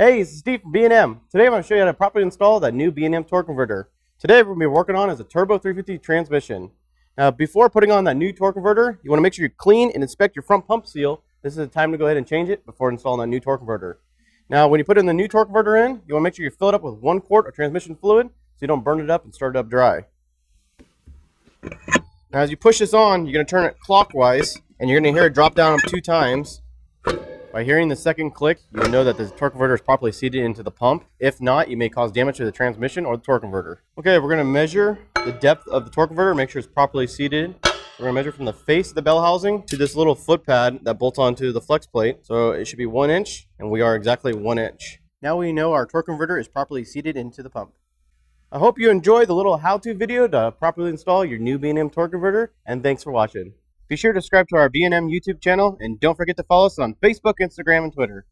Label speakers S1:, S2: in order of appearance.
S1: Hey, this is Steve from B&M. Today I'm going to show you how to properly install that new B&M Torque Converter. Today we're going to be working on is a turbo 350 transmission. Now before putting on that new torque converter, you want to make sure you clean and inspect your front pump seal. This is the time to go ahead and change it before installing that new torque converter. Now when you put in the new torque converter in, you want to make sure you fill it up with 1 quart of transmission fluid so you don't burn it up and start it up dry. Now as you push this on, you're going to turn it clockwise and you're going to hear it drop down 2 times. By hearing the second click, you will know that the torque converter is properly seated into the pump. If not, you may cause damage to the transmission or the torque converter. Okay, we're going to measure the depth of the torque converter, make sure it's properly seated. We're going to measure from the face of the bell housing to this little foot pad that bolts onto the flex plate. So it should be 1 inch, and we are exactly 1 inch. Now we know our torque converter is properly seated into the pump. I hope you enjoyed the little how-to video to properly install your new B&M torque converter, and thanks for watching. Be sure to subscribe to our B&M YouTube channel, and don't forget to follow us on Facebook, Instagram, and Twitter.